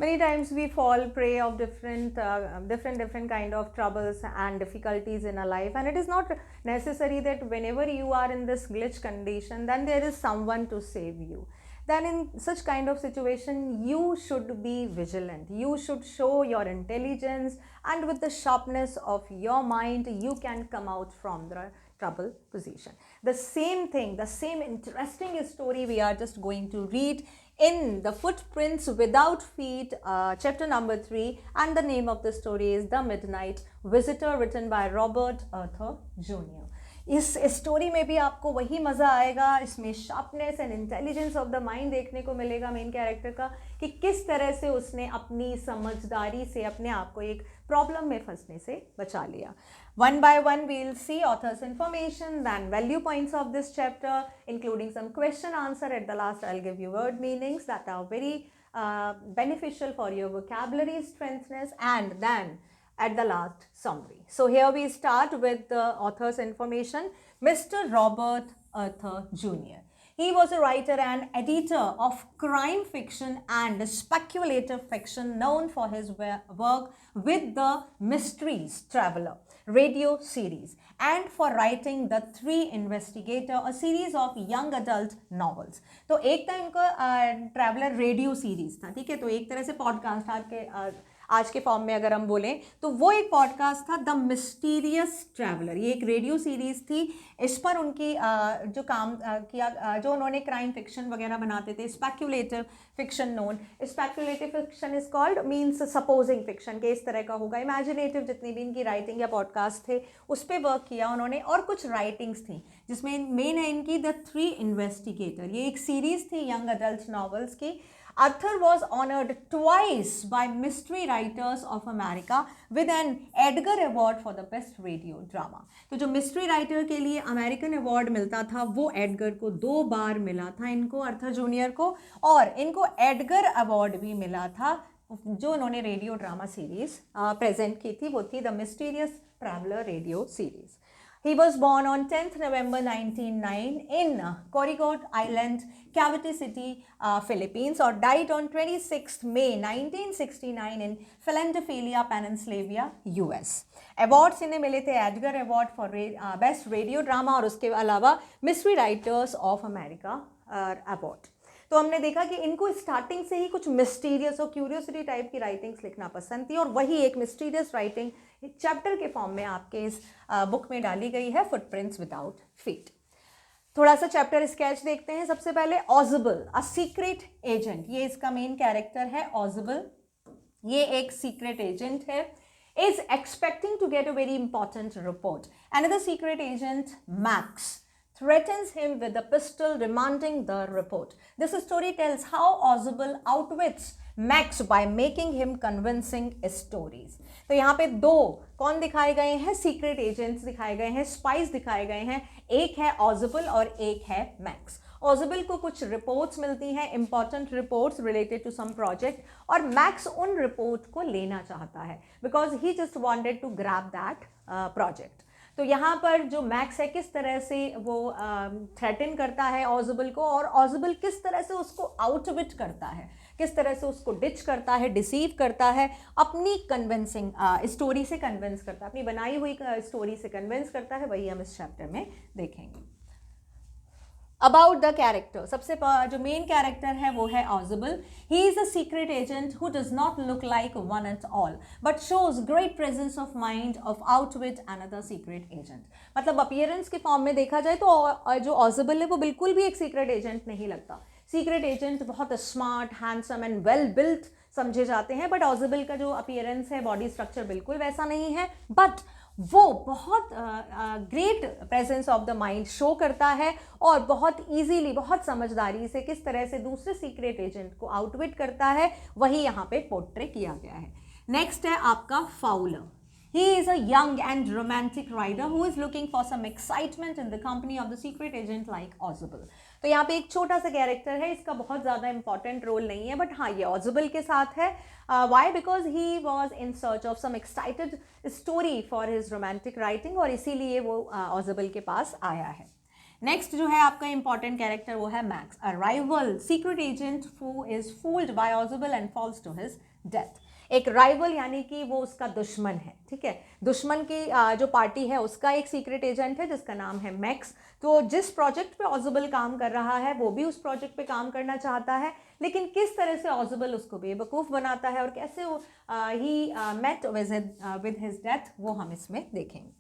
Many times we fall prey of different kind of troubles and difficulties in our life, and it is not necessary that whenever you are in this glitch condition, then there is someone to save you. Then in such kind of situation, you should be vigilant. You should show your intelligence, and with the sharpness of your mind, you can come out from the trouble position. The same thing, the same interesting story we are just going to read in The Footprints Without Feet, chapter number 3, and the name of the story is The Midnight Visitor, written by Robert Arthur Jr. इस story में भी आपको वही मज़ा आएगा, इसमें sharpness and intelligence of the mind देखने को मिलेगा मेन कैरेक्टर का, कि किस तरह से उसने अपनी समझदारी से अपने आप को एक प्रॉब्लम में फंसने से बचा लिया. One by one we will see author's information, then value points of this chapter, including some question answer. At the last I'll give you word meanings that are very beneficial for your vocabulary strengthness, and then at the last summary. So here we start with the author's information. Mr. Robert Arthur Jr. He was a writer and editor of crime fiction and speculative fiction, known for his work with the Mysteries Traveler radio series, and for writing The Three Investigator, a series of young adult novels. तो एक time का traveller radio series था, ठीक है. तो एक तरह से पॉडकास्ट आज के फॉर्म में अगर हम बोलें तो वो एक पॉडकास्ट था द मिस्टीरियस ट्रैवलर. ये एक रेडियो सीरीज़ थी. इस पर उनकी जो काम किया, जो उन्होंने क्राइम फिक्शन वगैरह बनाते थे, speculative fiction known. Speculative fiction is called means supposing fiction के इस तरह का होगा. इमेजिनेटिव जितनी भी इनकी राइटिंग या पॉडकास्ट थे उस पर वर्क किया उन्होंने. और कुछ राइटिंग्स थी जिसमें मेन है इनकी द थ्री इन्वेस्टिगेटर. ये एक सीरीज़ थी यंग अडल्ट नॉवेल्स की. Arthur was honored twice by Mystery Writers of America with an Edgar Award for the Best Radio Drama. तो जो मिस्ट्री राइटर के लिए अमेरिकन अवार्ड मिलता था वो एडगर को 2 बार मिला था इनको, आर्थर जूनियर को. और इनको एडगर अवार्ड भी मिला था जो उन्होंने रेडियो ड्रामा सीरीज प्रेजेंट की थी, वो थी the mysterious traveller radio series. He was born on 10th November 1909 in Corrigot Island, Cavite City, Philippines, or died on 26th May 1969 in Philadelphia, Pennsylvania, US. Awards इन्हें मिले थे Edgar award for best radio drama और उसके अलावा mystery writers of America award. तो हमने देखा कि इनको स्टार्टिंग से ही कुछ मिस्टीरियस और क्यूरियोसिटी टाइप की राइटिंग्स लिखना पसंद थी, और वही एक मिस्टीरियस राइटिंग चैप्टर के फॉर्म में आपके इस बुक में डाली गई है, फुटप्रिंट्स विदाउट फीट. थोड़ा सा चैप्टर स्केच देखते हैं. सबसे पहले ऑजिबल, अ सीक्रेट एजेंट. ये इसका मेन कैरेक्टर है ऑजिबल. ये एक सीक्रेट एजेंट है. Is expecting to get a very important report. Another secret agent Max threatens him with a pistol, demanding the report. This story tells how Ozible outwits Max by making him convincing stories. तो यहाँ पे 2 कौन दिखाए गए हैं? Secret agents दिखाए गए हैं, स्पाइस दिखाए गए हैं. एक है ऑजिबल और एक है मैक्स. ऑजिबल को कुछ रिपोर्ट्स मिलती हैं, important reports related to some project, और मैक्स उन रिपोर्ट को लेना चाहता है because he just wanted to grab that project. तो यहाँ पर जो मैक्स है किस तरह से वो थ्रेटन करता है ऑजिबल को, और ऑजिबल किस तरह से उसको आउटविट करता है, किस तरह से उसको डिच करता है, डिसीव करता है, अपनी कन्विंसिंग स्टोरी से कन्विंस करता है, अपनी बनाई हुई स्टोरी से कन्विंस करता है. वही हम इस चैप्टर में देखेंगे. अबाउट द कैरेक्टर, सबसे जो मेन कैरेक्टर है वो है Ausable. He is a secret agent who does not look like one at all but shows great presence of mind of outwit another secret agent. मतलब appearance के form में देखा जाए तो जो ऑजिबल है वो बिल्कुल भी एक सीक्रेट एजेंट नहीं लगता. सीक्रेट एजेंट बहुत smart, handsome and well built समझे जाते हैं, बट ऑजिबल का जो अपीयरेंस है, बॉडी स्ट्रक्चर बिल्कुल वैसा नहीं है, बट वो बहुत great presence of the mind show करता है और बहुत इजीली, बहुत समझदारी से किस तरह से दूसरे सीक्रेट एजेंट को आउटविट करता है, वही यहाँ पे पोर्ट्रे किया गया है. नेक्स्ट है आपका Fowler. He is a young and romantic writer who is looking for some excitement in the company of the secret agent like Ozible. तो यहाँ पे एक छोटा सा कैरेक्टर है, इसका बहुत ज़्यादा इंपॉर्टेंट रोल नहीं है, बट हाँ ये ऑजिबल के साथ है. Why? Because he was in search of some excited story for his romantic writing, और इसीलिए वो ऑजिबल के पास आया है. नेक्स्ट जो है आपका इंपॉर्टेंट कैरेक्टर वो है Max, a rival secret agent who is fooled by Ausable and falls to his death. एक राइवल यानी कि वो उसका दुश्मन है, ठीक है, दुश्मन की जो पार्टी है उसका एक सीक्रेट एजेंट है जिसका नाम है मैक्स। तो जिस प्रोजेक्ट पे ऑजिबल काम कर रहा है वो भी उस प्रोजेक्ट पे काम करना चाहता है, लेकिन किस तरह से ऑजिबल उसको बेवकूफ़ बनाता है और कैसे वो he met with his death, वो हम इसमें देखेंगे।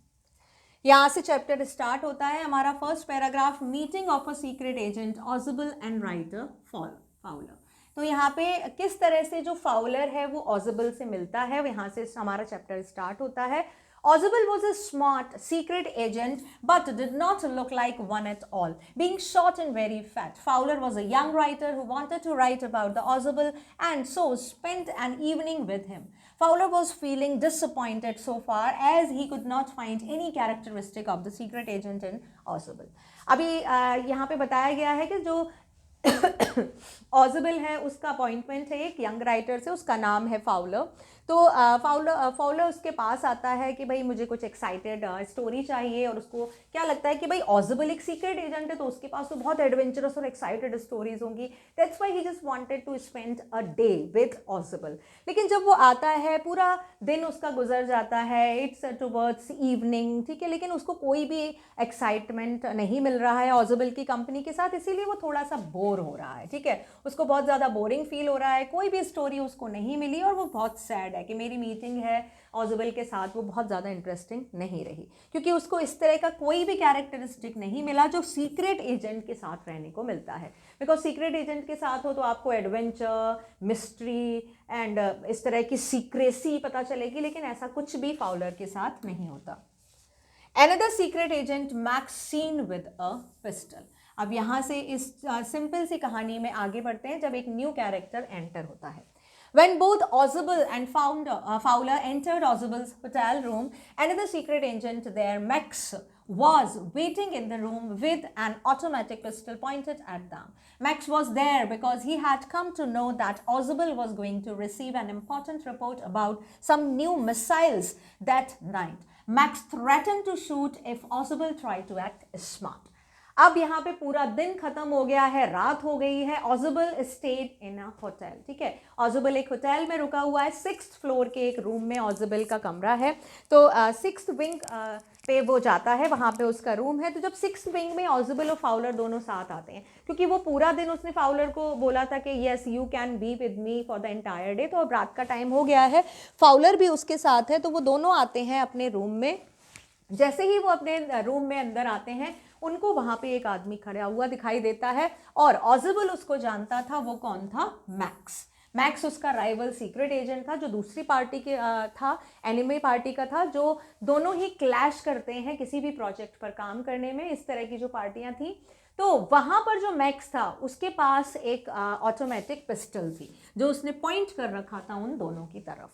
यहाँ से चैप्टर स्टार्ट होता है हमारा। First paragraph, meeting of a secret agent Ausable and writer Fowler. तो यहाँ पे किस तरह से जो फाउलर है वो ऑजिबल से मिलता है, यहाँ से हमारा चैप्टर स्टार्ट होता है। Ozible was a smart secret agent but did not look like one at all, being short and very fat. Fowler was a young writer who wanted to write about the Ozible and so spent an evening with him. Fowler was feeling disappointed so far as he could not find any characteristic of the secret agent in Ozible. अभी यहाँ पे बताया गया है कि जो ऑजिबल है उसका अपॉइंटमेंट है एक यंग राइटर से, उसका नाम है फाउलर। तो फाउलर उसके पास आता है कि भाई मुझे कुछ एक्साइटेड स्टोरी चाहिए, और उसको क्या लगता है कि भाई ऑजिबल एक सीक्रेट एजेंट है तो उसके पास तो बहुत एडवेंचरस और एक्साइटेड स्टोरीज होंगी, that's why he just wanted to spend a day with Ausable. लेकिन जब वो आता है पूरा दिन उसका गुजर जाता है, इट्स टुवर्ड्स इवनिंग, ठीक है, लेकिन उसको कोई भी एक्साइटमेंट नहीं मिल रहा है ऑजिबल की कंपनी के साथ, इसीलिए वो थोड़ा सा बोर हो रहा है, ठीक है, उसको बहुत ज़्यादा बोरिंग फील हो रहा है, कोई भी स्टोरी उसको नहीं मिली और वो बहुत सैड है कि मेरी मीटिंग है ऑजिबल के साथ वो बहुत ज़्यादा इंटरेस्टिंग नहीं रही, क्योंकि उसको इस तरह का कोई भी कैरेक्टरिस्टिक नहीं मिला जो सीक्रेट एजेंट के साथ रहने को मिलता है। बिकॉज सीक्रेट एजेंट के साथ हो तो आपको एडवेंचर, मिस्ट्री एंड इस तरह की सीक्रेसी पता चलेगी, लेकिन ऐसा कुछ भी फाउलर के साथ नहीं होता। Another secret agent Max seen with a pistol. अब यहाँ से इस सिंपल सी कहानी में आगे बढ़ते हैं जब एक न्यू कैरेक्टर एंटर होता है। When both Ozible and Fowler entered Ozible's hotel room, another secret agent there, Max, was waiting in the room with an automatic pistol pointed at them. Max was there because he had come to know that Ozible was going to receive an important report about some new missiles that night. Max threatened to shoot if Ozible tried to act smart. अब यहाँ पे पूरा दिन खत्म हो गया है, रात हो गई है। ऑजिबल स्टेड इन अ होटल, ठीक है, ऑजिबल एक होटल में रुका हुआ है, 6th फ्लोर के एक रूम में ऑजिबल का कमरा है। तो 6th विंग पे वो जाता है, वहाँ पे उसका रूम है। तो जब 6th विंग में ऑजिबल और फाउलर दोनों साथ आते हैं, क्योंकि वो पूरा दिन उसने फाउलर को बोला था कि yes you can be with me for the entire day, तो अब रात का टाइम हो गया है, फाउलर भी उसके साथ है, तो वो दोनों आते हैं अपने रूम में। जैसे ही वो अपने रूम में अंदर आते हैं, उनको वहाँ पे एक आदमी खड़ा हुआ दिखाई देता है, और ऑजिबल उसको जानता था। वो कौन था? मैक्स। मैक्स उसका राइवल सीक्रेट एजेंट था जो दूसरी पार्टी के था, एनिमी पार्टी का था, जो दोनों ही क्लैश करते हैं किसी भी प्रोजेक्ट पर काम करने में, इस तरह की जो पार्टियां थी। तो वहाँ पर जो मैक्स था उसके पास एक ऑटोमेटिक पिस्टल थी जो उसने पॉइंट कर रखा था उन दोनों की तरफ।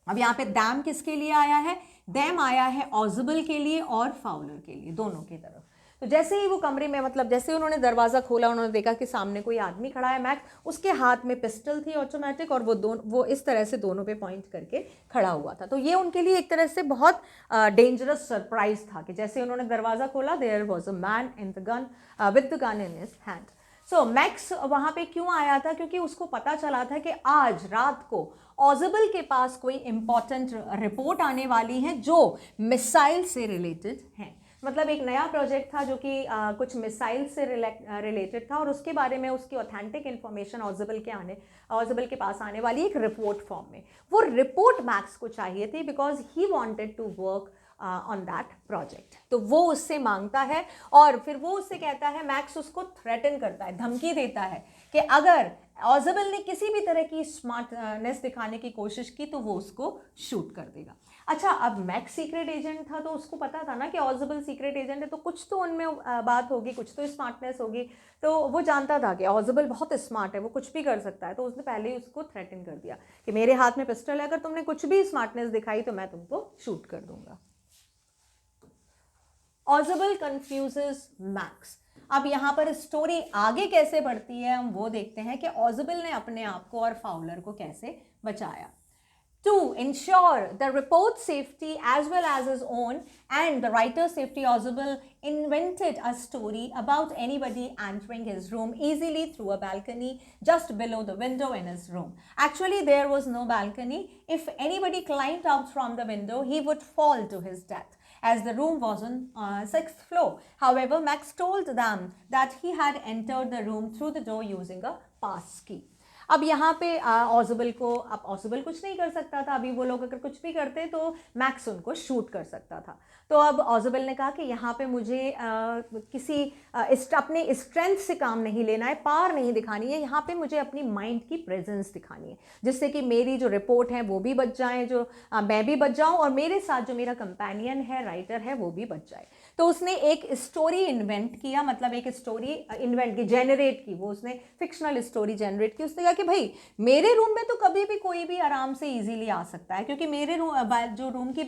अब यहाँ पे दैम किसके लिए आया है? दैम आया है ऑजिबल के लिए और फाउलर के लिए, दोनों की तरफ। तो जैसे ही वो कमरे में, मतलब जैसे ही उन्होंने दरवाज़ा खोला, उन्होंने देखा कि सामने कोई आदमी खड़ा है, मैक्स, उसके हाथ में पिस्टल थी ऑटोमेटिक, और वो इस तरह से दोनों पे पॉइंट करके खड़ा हुआ था। तो ये उनके लिए एक तरह से बहुत डेंजरस सरप्राइज था कि जैसे उन्होंने दरवाज़ा खोला, there was a man in the gun with the gun in his hand. So Max वहाँ पे क्यों आया था? क्योंकि उसको पता चला था कि आज रात को ऑजिबल के पास कोई इंपॉर्टेंट रिपोर्ट आने वाली है जो मिसाइल से रिलेटेड है। मतलब एक नया प्रोजेक्ट था जो कि कुछ मिसाइल से रिलेटेड था, और उसके बारे में उसकी ऑथेंटिक इन्फॉर्मेशन ऑजिबल के पास आने वाली एक रिपोर्ट फॉर्म में। वो रिपोर्ट मैक्स को चाहिए थी because he wanted to work on that project. तो वो उससे मांगता है, और फिर वो उससे कहता है, मैक्स उसको थ्रेटन करता है, धमकी देता है कि अगर ऑजिबल ने किसी भी तरह की स्मार्टनेस दिखाने की कोशिश की तो वो उसको शूट कर देगा। अच्छा, अब मैक्स सीक्रेट एजेंट था तो उसको पता था ना कि ऑजिबल सीक्रेट एजेंट है, तो कुछ तो उनमें बात होगी, कुछ तो स्मार्टनेस होगी। तो वो जानता था कि ऑजिबल बहुत स्मार्ट है, वो कुछ भी कर सकता है, तो उसने पहले ही उसको थ्रेटन कर दिया कि मेरे हाथ में पिस्टल है, अगर तुमने कुछ भी स्मार्टनेस दिखाई तो मैं तुमको शूट कर दूंगा। ऑजिबल कंफ्यूजेस मैक्स। अब यहाँ पर स्टोरी आगे कैसे बढ़ती है हम वो देखते हैं कि ऑजिबल ने अपने आप को और फाउलर को कैसे बचाया। To ensure the report's safety as well as his own and the writer's safety, Ausubel invented a story about anybody entering his room easily through a balcony just below the window in his room. Actually, there was no balcony. If anybody climbed out from the window, he would fall to his death, as the room was on 6th floor. However, Max told them that he had entered the room through the door using a pass key. अब यहाँ पे ऑजबल को, अब ऑजबल कुछ नहीं कर सकता था, अभी वो लोग अगर कुछ भी करते तो मैक्स उनको शूट कर सकता था। तो अब ऑजबल ने कहा कि यहाँ पे मुझे अपने स्ट्रेंथ से काम नहीं लेना है, पावर नहीं दिखानी है, यहाँ पे मुझे अपनी माइंड की प्रेजेंस दिखानी है, जिससे कि मेरी जो रिपोर्ट है वो भी बच जाए, जो मैं भी बच जाऊँ और मेरे साथ जो मेरा कंपेनियन है, राइटर है, वो भी बच जाए। तो उसने एक स्टोरी इन्वेंट किया, मतलब एक स्टोरी इन्वेंट की, जेनरेट की, वो उसने फिक्शनल स्टोरी जेनरेट की। उसने कहा कि भाई मेरे रूम में तो कभी भी कोई भी आराम से इजीली आ सकता है, क्योंकि मेरे जो रूम की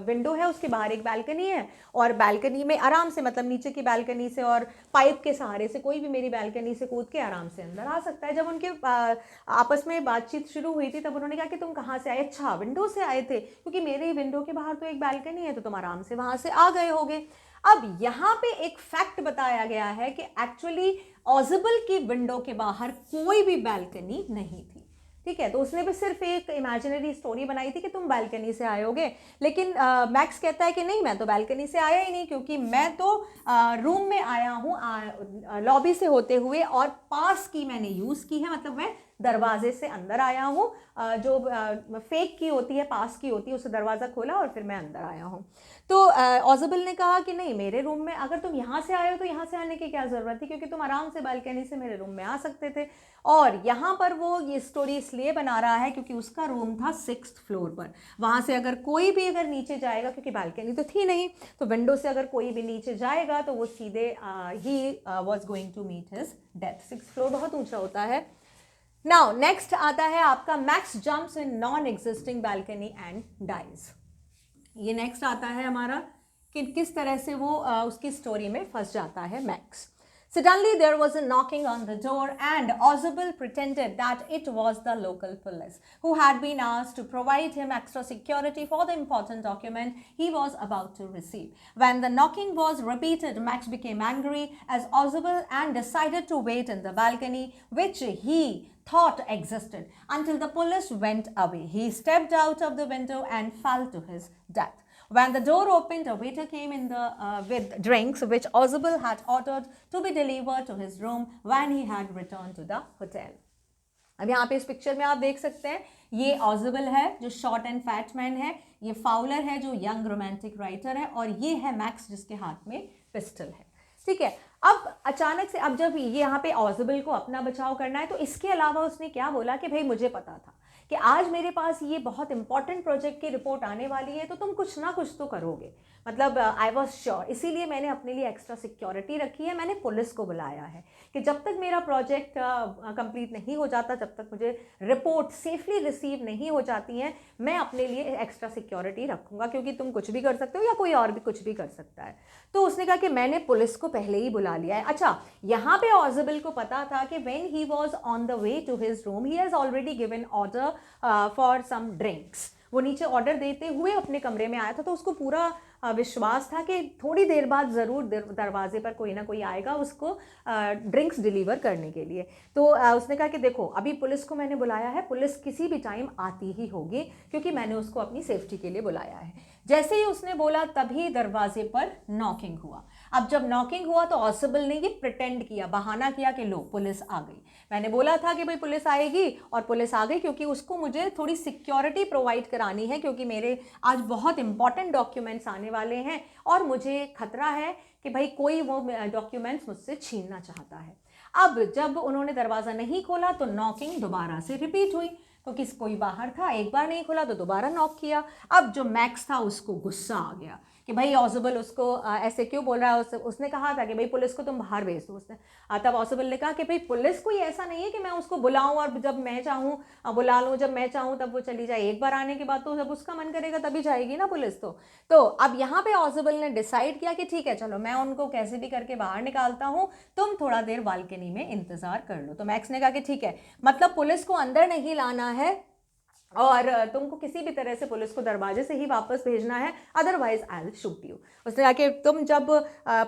विंडो है उसके बाहर एक बालकनी है, और बालकनी में आराम से, मतलब नीचे की बालकनी से और पाइप के सहारे से कोई भी मेरी बालकनी से कूद के आराम से अंदर आ सकता है। जब उनके आपस में बातचीत शुरू हुई थी तब उन्होंने कहा कि तुम कहाँ से आए? अच्छा, विंडो से आए थे, क्योंकि मेरे विंडो के बाहर तो एक बालकनी है, तो तुम आराम से वहाँ से आ गए होगे। अब यहाँ पे एक फैक्ट बताया गया है कि एक्चुअली ऑजबल की विंडो के बाहर कोई भी बालकनी नहीं थी, ठीक है। तो उसने भी सिर्फ एक इमेजिनरी स्टोरी बनाई थी कि तुम बालकनी से आए होगे, लेकिन मैक्स कहता है कि नहीं, मैं तो बालकनी से आया ही नहीं, क्योंकि मैं तो रूम में आया हूँ लॉबी से होते हुए, और पास की मैंने यूज़ की है, मतलब मैं दरवाजे से अंदर आया हूँ, जो फेक की होती है, पास की होती है, उससे दरवाज़ा खोला और फिर मैं अंदर आया हूँ। तो ऑजबल ने कहा कि नहीं, मेरे रूम में अगर तुम यहाँ से आए हो तो यहाँ से आने की क्या ज़रूरत थी, क्योंकि तुम आराम से बालकनी से मेरे रूम में आ सकते थे। और यहाँ पर वो ये स्टोरी इसलिए बना रहा है क्योंकि उसका रूम था 6th फ्लोर पर, वहाँ से अगर कोई भी अगर नीचे जाएगा, क्योंकि बालकनी तो थी नहीं, तो विंडो से अगर कोई भी नीचे जाएगा तो वो सीधे ही was going to meet his death. 6th floor बहुत ऊंचा होता है। नाउ नेक्स्ट आता है आपका Max jumps in non existing balcony and dies. ये नेक्स्ट आता है हमारा कि किस तरह से वो उसकी स्टोरी में फंस जाता है max. Suddenly there was a knocking on the door, and Ausubel pretended that it was the local police, who had been asked to provide him extra security for the important document he was about to receive. When the knocking was repeated, Max became angry as Ausubel and decided to wait in the balcony, which he thought existed, until the police went away. He stepped out of the window and fell to his death. When the door opened, a waiter came in with drinks which Ausubel had ordered to be delivered to his room when he had returned to the hotel. अब यहाँ पे इस picture में आप देख सकते हैं, ये ऑजबल है जो शॉर्ट एंड फैट मैन है, ये फाउलर है जो यंग रोमांटिक राइटर है, और ये है मैक्स जिसके हाथ में पिस्टल है, ठीक है। अब अचानक से, अब जब ये यहाँ पे ऑजबल को अपना बचाव करना है, तो इसके अलावा उसने क्या बोला कि भाई मुझे पता था कि आज मेरे पास ये बहुत इंपॉर्टेंट प्रोजेक्ट की रिपोर्ट आने वाली है, तो तुम कुछ ना कुछ तो करोगे, मतलब आई वॉज श्योर, इसीलिए मैंने अपने लिए एक्स्ट्रा सिक्योरिटी रखी है। मैंने पुलिस को बुलाया है कि जब तक मेरा प्रोजेक्ट कंप्लीट नहीं हो जाता, जब तक मुझे रिपोर्ट सेफली रिसीव नहीं हो जाती हैं, मैं अपने लिए एक्स्ट्रा सिक्योरिटी रखूँगा, क्योंकि तुम कुछ भी कर सकते हो या कोई और भी कुछ भी कर सकता है। तो उसने कहा कि मैंने पुलिस को पहले ही बुला लिया है। अच्छा, यहाँ पे ऑजबल को पता था कि when he was on the way to his room he has already given order for some drinks. वो नीचे ऑर्डर देते हुए अपने कमरे में आया था, तो उसको पूरा विश्वास था कि थोड़ी देर बाद ज़रूर दरवाजे पर कोई ना कोई आएगा उसको ड्रिंक्स डिलीवर करने के लिए। तो उसने कहा कि देखो, अभी पुलिस को मैंने बुलाया है, पुलिस किसी भी टाइम आती ही होगी, क्योंकि मैंने उसको अपनी सेफ्टी के लिए बुलाया है। जैसे ही उसने बोला तभी दरवाजे पर नॉकिंग हुआ। अब जब नॉकिंग हुआ तो ऑजबल ने ये प्रिटेंड किया, बहाना किया कि लो पुलिस आ गई, मैंने बोला था कि भाई पुलिस आएगी, और पुलिस आ गई, क्योंकि उसको मुझे थोड़ी सिक्योरिटी प्रोवाइड करानी है, क्योंकि मेरे आज बहुत इंपॉर्टेंट डॉक्यूमेंट्स आने वाले हैं और मुझे खतरा है कि भाई कोई वो डॉक्यूमेंट्स मुझसे छीनना चाहता है। अब जब उन्होंने दरवाज़ा नहीं खोला तो नॉकिंग दोबारा से रिपीट हुई, तो कोई बाहर था, एक बार नहीं खोला तो दोबारा नॉक किया। अब जो मैक्स था उसको गुस्सा आ गया कि भाई ऑजबल उसको ऐसे क्यों बोल रहा है। उसने कहा था कि भाई पुलिस को तुम बाहर भेज दो। उसने तब ऑजबल ने कहा कि भाई पुलिस कोई ऐसा नहीं है कि मैं उसको बुलाऊं और जब मैं चाहूँ बुला लूँ, जब मैं चाहूँ तब वो चली जाए। एक बार आने के बाद तो जब उसका मन करेगा तभी जाएगी ना पुलिस। तो अब यहाँ पे ऑजबल ने डिसाइड किया कि ठीक है, चलो मैं उनको कैसे भी करके बाहर निकालता हूँ, तुम थोड़ा देर बालकनी में इंतजार कर लो। तो मैक्स ने कहा कि ठीक है, मतलब पुलिस को अंदर नहीं लाना है, और तुमको किसी भी तरह से पुलिस को दरवाजे से ही वापस भेजना है, otherwise I will shoot you. उसने कहा कि तुम जब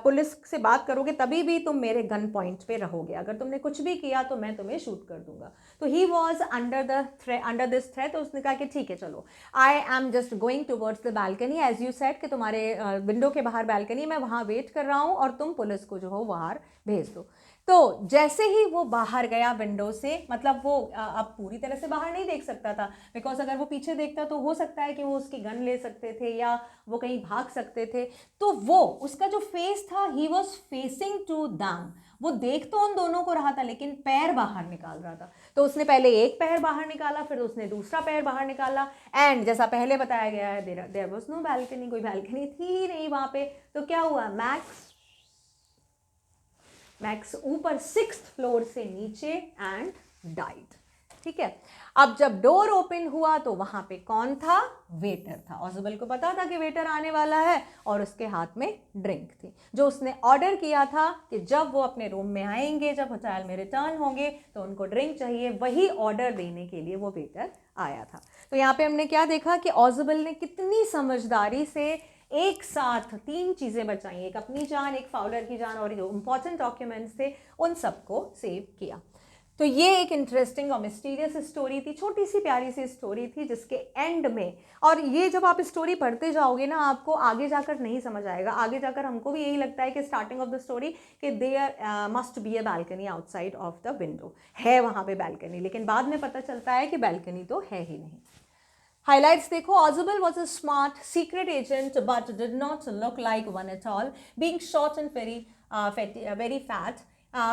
पुलिस से बात करोगे तभी भी तुम मेरे गन पॉइंट पे रहोगे, अगर तुमने कुछ भी किया तो मैं तुम्हें शूट कर दूंगा। तो he was under this threat. तो उसने कहा कि ठीक है चलो, I am just going towards the balcony as you said, कि तुम्हारे विंडो के बाहर बैल्कनी, मैं वहाँ वेट कर रहा हूँ और तुम पुलिस को जो हो बाहर भेज दो। तो जैसे ही वो बाहर गया विंडो से, मतलब वो अब पूरी तरह से बाहर नहीं देख सकता था, बिकॉज अगर वो पीछे देखता तो हो सकता है कि वो उसकी गन ले सकते थे या वो कहीं भाग सकते थे। तो वो उसका जो फेस था, he was facing to them, वो देख तो उन दोनों को रहा था लेकिन पैर बाहर निकाल रहा था। तो उसने पहले एक पैर बाहर निकाला, फिर उसने दूसरा पैर बाहर निकाला, एंड जैसा पहले बताया गया है देयर वाज नो बैल्कनी, कोई बैल्कनी थी ही नहीं वहां पे। तो क्या हुआ, मैक्स ऊपर 6th फ्लोर से नीचे एंड डाइड। ठीक है, अब जब डोर ओपन हुआ तो वहां पे कौन था, वेटर था। ऑज़बल को पता था कि वेटर आने वाला है और उसके हाथ में ड्रिंक थी, जो उसने ऑर्डर किया था कि जब वो अपने रूम में आएंगे, जब होटल में रिटर्न होंगे तो उनको ड्रिंक चाहिए, वही ऑर्डर देने के लिए वो वेटर आया था। तो यहाँ पे हमने क्या देखा कि ऑज़बल ने कितनी समझदारी से एक साथ 3 चीज़ें बचाई, एक अपनी जान, एक फाउलर की जान, और जो इंपॉर्टेंट डॉक्यूमेंट्स थे उन सबको सेव किया। तो ये एक इंटरेस्टिंग और मिस्टीरियस स्टोरी थी, छोटी सी प्यारी सी स्टोरी थी, जिसके एंड में, और ये जब आप स्टोरी पढ़ते जाओगे ना, आपको आगे जाकर नहीं समझ आएगा। आगे जाकर हमको भी यही लगता है कि स्टार्टिंग ऑफ द स्टोरी कि there must be a balcony outside of the window, है वहाँ पे बैल्कनी, लेकिन बाद में पता चलता है कि बैल्कनी तो है ही नहीं। Highlights देखो, Ausable was a smart secret agent but did not look like one at all, being short and very fat.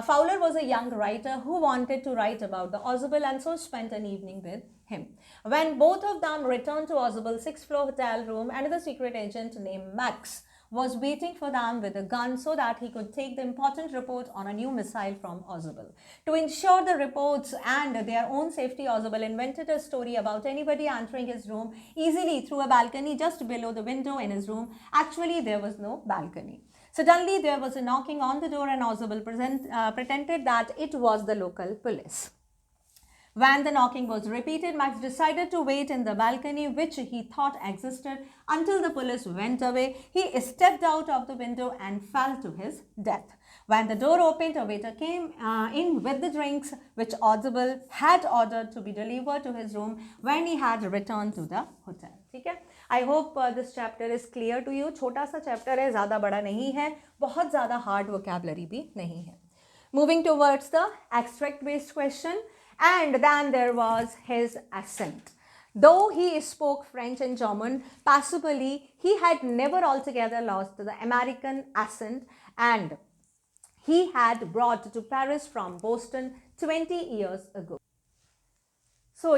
Fowler was a young writer who wanted to write about the Ausable and so spent an evening with him. When both of them returned to Ausable's 6th floor hotel room, another secret agent named Max was waiting for them with a gun so that he could take the important report on a new missile from Ausable. To ensure the reports and their own safety, Ausable invented a story about anybody entering his room easily through a balcony just below the window in his room. Actually, there was no balcony. Suddenly, there was a knocking on the door and Ausable pretended that it was the local police. When the knocking was repeated, Max decided to wait in the balcony, which he thought existed, until the police went away. He stepped out of the window and fell to his death. When the door opened, a waiter came in with the drinks, which Ausable had ordered to be delivered to his room when he had returned to the hotel. ठीक है, I hope this chapter is clear to you. छोटा सा chapter है, ज़्यादा बड़ा नहीं है, बहुत ज़्यादा हार्ड वोकैबुलरी भी नहीं है। Moving towards the extract based question. And then there was his accent. Though he spoke French and German passably, he had never altogether lost the American accent, and he had brought to Paris from Boston 20 years ago. So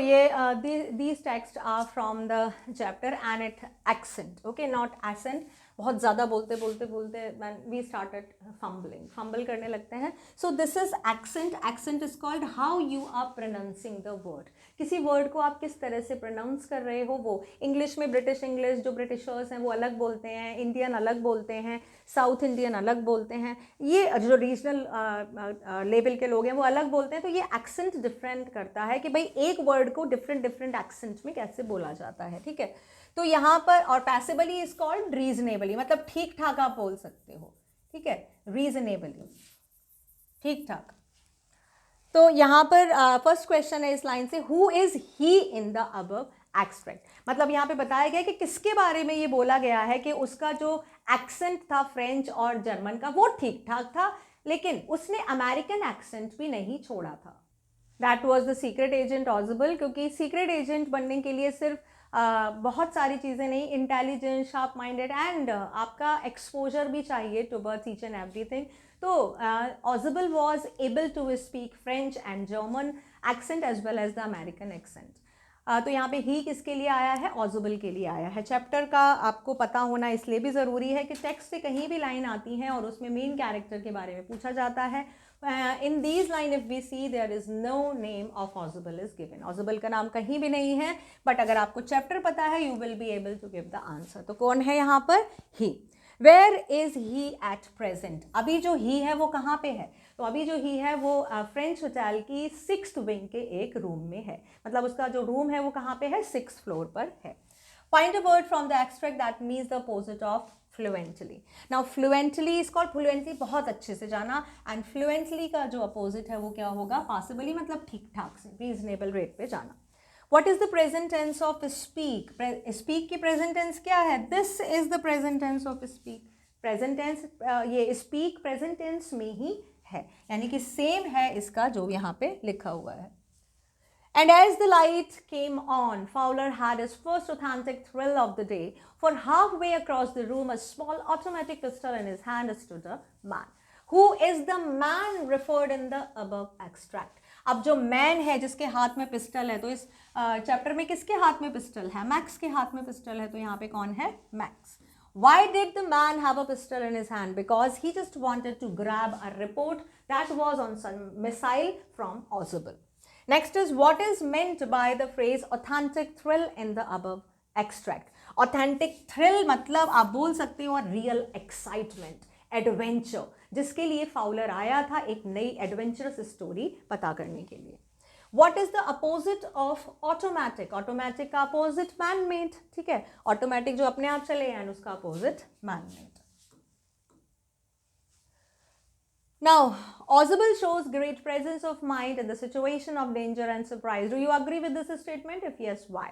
these texts are from the chapter and it accent, okay, not accent. बहुत ज़्यादा बोलते we started fumble करने लगते हैं। So this is accent. Accent is called how you are pronouncing the word. किसी word को आप किस तरह से प्रोनाउंस कर रहे हो। वो इंग्लिश में ब्रिटिश इंग्लिश, जो ब्रिटिशर्स हैं वो अलग बोलते हैं, इंडियन अलग बोलते हैं, साउथ इंडियन अलग बोलते हैं, ये जो रीजनल लेवल के लोग हैं वो अलग बोलते हैं। तो ये एक्सेंट डिफरेंट करता है कि भाई एक वर्ड को डिफरेंट एक्सेंट में कैसे बोला जाता है। ठीक है, तो यहाँ पर, और पैसिबली इज कॉल्ड रीजनेबली, मतलब ठीक ठाक आप बोल सकते हो। ठीक है, रीजनेबली, ठीक ठाक। तो यहाँ पर फर्स्ट क्वेश्चन है इस लाइन से, who is he in the above extract. मतलब यहाँ पे बताया गया कि किसके बारे में ये बोला गया है कि उसका जो एक्सेंट था फ्रेंच और जर्मन का वो ठीक ठाक था, लेकिन उसने अमेरिकन एक्सेंट भी नहीं छोड़ा था। That was the secret agent Ausable. क्योंकि सीक्रेट एजेंट बनने के लिए सिर्फ बहुत सारी चीज़ें नहीं, इंटेलिजेंट, शार्प माइंडेड एंड आपका एक्सपोजर भी चाहिए टुवर्ड्स ईच एंड एवरीथिंग। तो Ausable was able to speak French and German accent as well as the American accent. तो यहाँ पे ही किसके लिए आया है, ऑज़बल के लिए आया है। चैप्टर का आपको पता होना इसलिए भी ज़रूरी है कि टेक्स्ट से कहीं भी लाइन आती है और उसमें मेन कैरेक्टर के बारे में पूछा जाता है। In these line if we see there is no name of Ausable is given. Ausable का नाम कहीं भी नहीं है, बट अगर आपको चैप्टर पता है you will be able to give the answer. तो कौन है यहाँ पर, he. Where is he at present. अभी जो ही है वो कहाँ पे है, तो अभी जो ही है वो फ्रेंच होटल की 6th विंग के एक रूम में है, मतलब उसका जो रूम है वो कहाँ पे है, 6th फ्लोर पर है. Find a word from the extract that means the opposite of fluently. Now fluently is called fluently, बहुत अच्छे से जाना, and fluently का जो opposite है वो क्या होगा, possibly मतलब ठीक ठाक से, reasonable rate पे जाना. What is the present tense of speak? Speak की present tense क्या है? This is the present tense of speak. Present tense ये speak present tense में ही है, यानी कि same है इसका जो यहाँ पे लिखा हुआ है. And as the light came on, Fowler had his first authentic thrill of the day, for halfway across the room, a small automatic pistol in his hand, stood a man. Who is the man referred in the above extract? अब जो man है जिसके हाथ में pistol है, तो इस chapter में किसके हाथ में पिस्टल है, मैक्स के हाथ में पिस्टल है, तो यहाँ पे कौन है, max. Why did the man have a pistol in his hand? Because he just wanted to grab a report that was on some missile from Ausable. Next is, what is meant by the phrase authentic thrill in the above extract? Authentic thrill मतलब आप बोल सकते हो real excitement, adventure, जिसके लिए Fowler आया था एक नई एडवेंचरस स्टोरी पता करने के लिए. What is the opposite of automatic? Automatic का opposite man-made, ठीक है, automatic जो अपने आप चले and उसका opposite man-made. Now, Ausable shows great presence of mind in the situation of danger and surprise. Do you agree with this statement? If yes, why?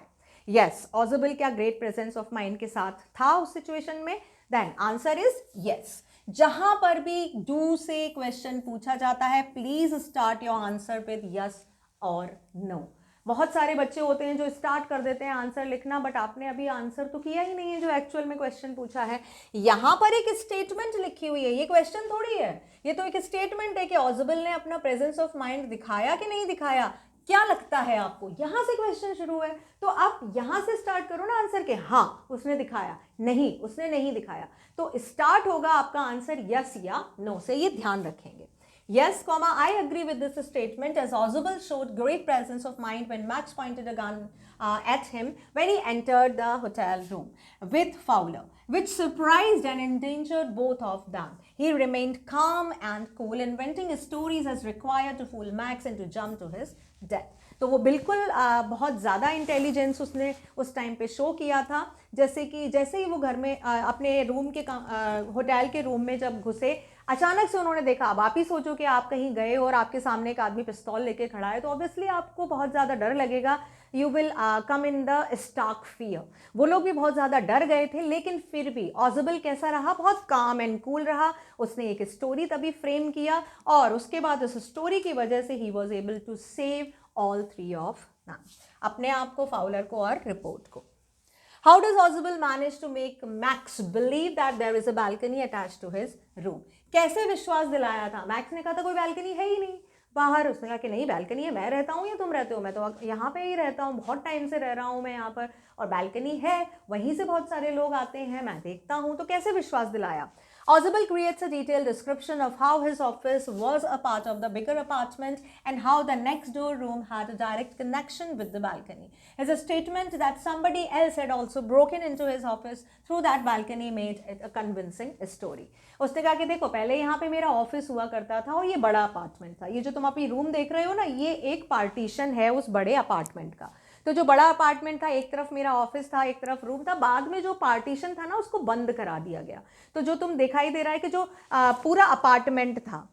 Yes, Ausable क्या great presence of mind के साथ था उस situation में? Then answer is yes. जहां पर भी do से question पूछा जाता है, please start your answer with yes or no. बहुत सारे बच्चे होते हैं जो स्टार्ट कर देते हैं आंसर लिखना, बट आपने अभी आंसर तो किया ही नहीं है जो एक्चुअल में क्वेश्चन पूछा है. यहाँ पर एक स्टेटमेंट लिखी हुई है, ये क्वेश्चन थोड़ी है, ये तो एक स्टेटमेंट है कि ऑजबल ने अपना प्रेजेंस ऑफ माइंड दिखाया कि नहीं दिखाया. क्या लगता है आपको, यहाँ से क्वेश्चन शुरू है, तो आप यहाँ से स्टार्ट करो ना आंसर के, हाँ उसने दिखाया, नहीं उसने नहीं दिखाया, तो स्टार्ट होगा आपका आंसर यस या नो से, ये ध्यान रखेंगे. Yes, I agree with this statement, as Ausable showed great presence of mind when Max pointed a gun at him when he entered the hotel room with Fowler, which surprised and endangered both of them. He remained calm and cool, inventing stories as required to fool Max and to jump to his death. तो वो बिल्कुल बहुत ज़्यादा intelligence उसने उस time पे show किया था, जैसे ही वो घर में अपने रूम के होटल के रूम में जब घुसे, अचानक से उन्होंने देखा. अब आप ही सोचो कि आप कहीं गए और आपके सामने एक आदमी पिस्तौल लेके खड़ा है, तो ऑब्वियसली आपको बहुत ज़्यादा डर लगेगा. You will come in the stark fear. वो लोग भी बहुत ज़्यादा डर गए थे, लेकिन फिर भी ऑजबल कैसा रहा, बहुत काम एंड कूल रहा. उसने एक स्टोरी तभी फ्रेम किया, और उसके बाद उस स्टोरी की वजह से ही was able to save all three of them, अपने आप को, फाउलर को और रिपोर्ट को. How does Ausable manage to make Max believe that there is a balcony attached to his room? कैसे विश्वास दिलाया था? मैक्स ने कहा था कोई बैल्कनी है ही नहीं बाहर, उसने कहा कि नहीं बैल्कनी है, मैं रहता हूँ या तुम रहते हो, मैं तो यहाँ पे ही रहता हूँ, बहुत टाइम से रह रहा हूँ मैं यहाँ पर, और बैल्कनी है, वहीं से बहुत सारे लोग आते हैं, मैं देखता हूँ. तो कैसे विश्वास दिलाया? Ausable creates a detailed description of how his office was a part of the bigger apartment and how the next door room had a direct connection with the balcony. His statement that somebody else had also broken into his office through that balcony made it a convincing story. उसने कहा कि देखो पहले यहाँ पे मेरा office हुआ करता था और ये बड़ा अपार्टमेंट था, ये जो तुम अभी रूम देख रहे हो ना, ये एक पार्टीशन है उस बड़े अपार्टमेंट का. तो जो बड़ा अपार्टमेंट था, एक तरफ मेरा ऑफिस था, एक तरफ रूम था, बाद में जो पार्टीशन था ना उसको बंद करा दिया गया. तो जो तुम दिखाई दे रहा है कि जो पूरा अपार्टमेंट था,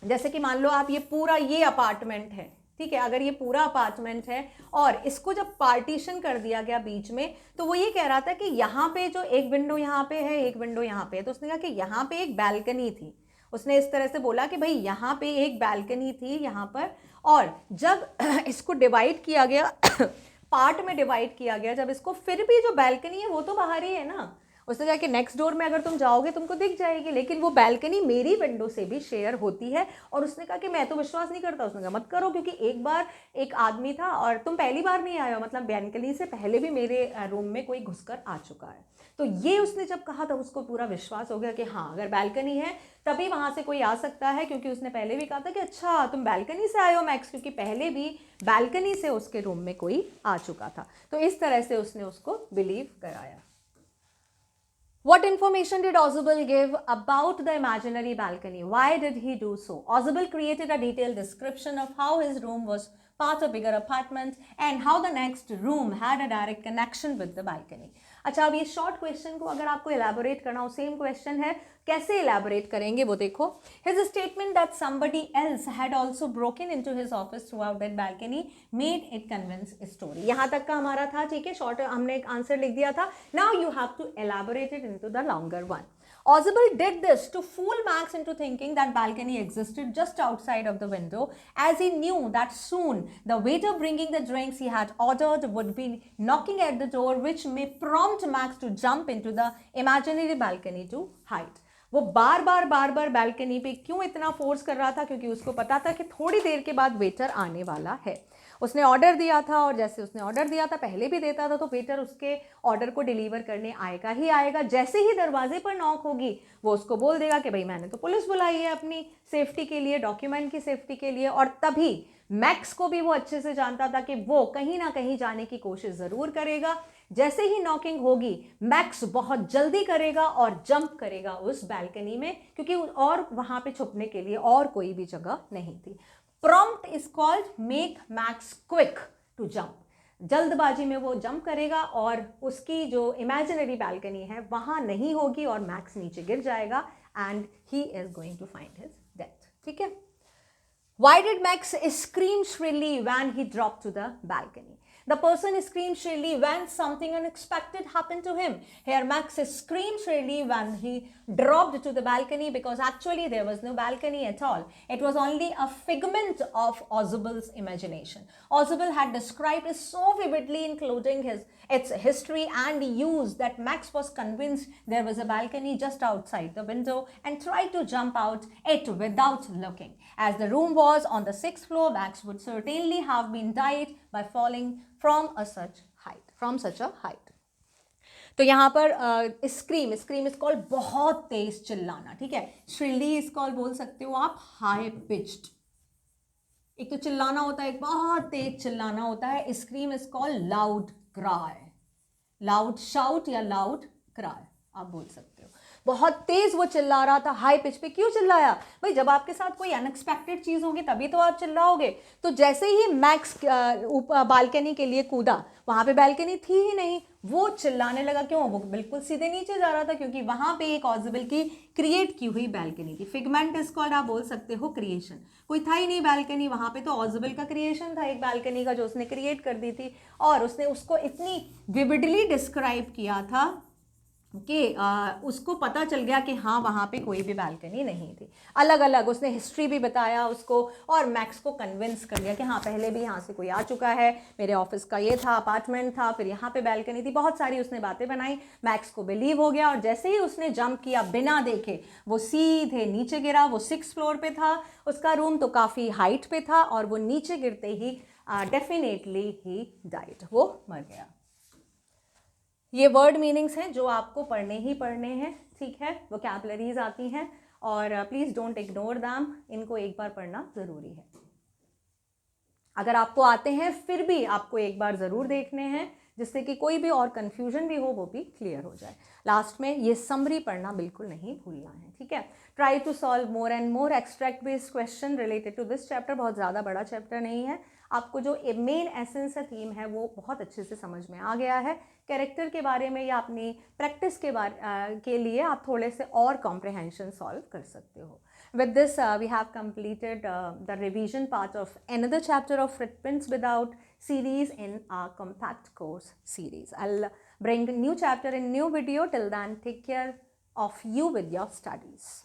जैसे कि मान लो आप ये अपार्टमेंट है, ठीक है, अगर ये पूरा अपार्टमेंट है और इसको जब पार्टीशन कर दिया गया बीच में, तो वो ये कह रहा था कि यहाँ पे जो एक विंडो यहाँ पे है, एक विंडो यहाँ पे है, तो उसने कहा कि यहाँ पे एक बैल्कनी थी. उसने इस तरह से बोला कि भाई यहाँ पे एक बैल्कनी थी यहाँ पर, और जब इसको डिवाइड किया गया पार्ट में डिवाइड किया गया, जब इसको, फिर भी जो बैल्कनी है वो तो बाहर ही है ना. उसने कहा कि नेक्स्ट डोर में अगर तुम जाओगे तुमको दिख जाएगी, लेकिन वो बैल्कनी मेरी विंडो से भी शेयर होती है. और उसने कहा कि मैं तो विश्वास नहीं करता. उसने कहा मत करो, क्योंकि एक बार एक आदमी था और तुम पहली बार नहीं आए हो, मतलब बैल्कनी से पहले भी मेरे रूम में कोई घुसकर आ चुका है. तो ये उसने जब कहा तब उसको पूरा विश्वास हो गया कि हाँ अगर बैल्कनी है तभी वहाँ से कोई आ सकता है, क्योंकि उसने पहले भी कहा था कि अच्छा तुम बैल्कनी से आए हो मैक्स, क्योंकि पहले भी बैल्कनी से उसके रूम में कोई आ चुका था. तो इस तरह से उसने उसको बिलीव कराया. What information did Ozubel give about the imaginary balcony? Why did he do so? Ozubel created a detailed description of how his room was part of bigger apartment and how the next room had a direct connection with the balcony. अच्छा, अब ये short question को अगर आपको elaborate करना हो, same question है, कैसे एलैबोरेट करेंगे वो देखो. His statement that somebody else had also broken into his office throughout that balcony made it convince a story. यहाँ तक का हमारा था, ठीक है, शॉर्ट हमने एक आंसर लिख दिया था. Now you have to elaborate it into the longer one. Ozubel did this to fool Max into thinking that balcony existed just outside of the window, as he knew that soon the waiter bringing the drinks he had ordered would be knocking at the door, which may prompt Max to jump into the imaginary balcony to hide. वो बार बार balcony पे क्यों इतना force कर रहा था? क्योंकि उसको पता था कि थोड़ी देर के बाद वेटर आने वाला है. उसने ऑर्डर दिया था और जैसे उसने ऑर्डर दिया था, पहले भी देता था, तो वेटर उसके ऑर्डर को डिलीवर करने आएगा ही आएगा. जैसे ही दरवाजे पर नॉक होगी वो उसको बोल देगा कि भाई मैंने तो पुलिस बुलाई है अपनी सेफ्टी के लिए, डॉक्यूमेंट की सेफ्टी के लिए. और तभी मैक्स को भी वो अच्छे से जानता था कि वो कहीं ना कहीं जाने की कोशिश ज़रूर करेगा. जैसे ही नॉकिंग होगी मैक्स बहुत जल्दी करेगा और जंप करेगा उस बैल्कनी में, क्योंकि और वहाँ पे छुपने के लिए और कोई भी जगह नहीं थी. Prompt is called make Max quick to jump. जल्दबाजी में वो जंप करेगा और उसकी जो इमेजिनरी बैल्कनी है वहाँ नहीं होगी और मैक्स नीचे गिर जाएगा and he is going to find his death. ठीक है. Why did Max scream shrilly when he dropped to the balcony? The person screamed shrilly when something unexpected happened to him. Here Max screamed shrilly when he dropped to the balcony because actually there was no balcony at all. It was only a figment of Ozubel's imagination. Ozubel had described it so vividly, including its history and use, that Max was convinced there was a balcony just outside the window and tried to jump out it without looking. As the room was on the 6th floor, Max would certainly have been died by falling from such a height. तो यहाँ पर scream is called बहुत तेज चिल्लाना. ठीक है. श्रिली is called बोल सकते हो आप हाई पिच्ड. एक तो चिल्लाना होता है, एक बहुत तेज चिल्लाना होता है. Scream is called loud cry, loud shout या लाउड क्राई आप बोल सकते हो. बहुत तेज वो चिल्ला रहा था, हाई पिच पे. क्यों चिल्लाया भाई? जब आपके साथ कोई अनएक्सपेक्टेड चीज होगी तभी तो आप चिल्लाओगे. तो जैसे ही मैक्स बालकनी के लिए कूदा, वहां पे बालकनी थी ही नहीं, वो चिल्लाने लगा. क्यों? वो बिल्कुल सीधे नीचे जा रहा था क्योंकि वहां पे एक ऑजिबल की क्रिएट की हुई बालकनी थी. फिगमेंट इज कॉल्ड आप बोल सकते हो क्रिएशन. कोई था ही नहीं बालकनी वहां पे, तो ऑजिबल का क्रिएशन था एक बालकनी का जो उसने क्रिएट कर दी थी. और उसने उसको इतनी विविडली डिस्क्राइब किया था कि उसको पता चल गया कि हाँ वहाँ पे कोई भी बालकनी नहीं थी. अलग अलग उसने हिस्ट्री भी बताया उसको और मैक्स को कन्विंस कर लिया कि हाँ पहले भी यहाँ से कोई आ चुका है, मेरे ऑफिस का ये था, अपार्टमेंट था, फिर यहाँ पे बालकनी थी. बहुत सारी उसने बातें बनाई. मैक्स को बिलीव हो गया और जैसे ही उसने जंप किया बिना देखे वो सीधे नीचे गिरा. वो 6th फ्लोर पे था उसका रूम, तो काफ़ी हाइट पे था और वो नीचे गिरते ही डेफिनेटली ही डाइड, वो मर गया. ये वर्ड मीनिंग्स हैं जो आपको पढ़ने ही पढ़ने हैं. ठीक है. वोकैबुलरीज आती हैं और प्लीज़ डोंट इग्नोर दैम. इनको एक बार पढ़ना ज़रूरी है. अगर आपको आते हैं फिर भी आपको एक बार ज़रूर देखने हैं जिससे कि कोई भी और कन्फ्यूजन भी हो वो भी क्लियर हो जाए. लास्ट में ये समरी पढ़ना बिल्कुल नहीं भूलना है. ठीक है. Try to solve more and more extract based question related to this chapter. बहुत ज़्यादा बड़ा चैप्टर नहीं है. आपको जो मेन एसेंस है, थीम है, वो बहुत अच्छे से समझ में आ गया है. कैरेक्टर के बारे में या अपनी प्रैक्टिस के लिए आप थोड़े से और कॉम्प्रिहेंशन सॉल्व कर सकते हो. With this, we have completed the revision part of another chapter of Footprints Without series in our compact course series. I'll bring a new chapter in new video. Till then, take care of you with your studies.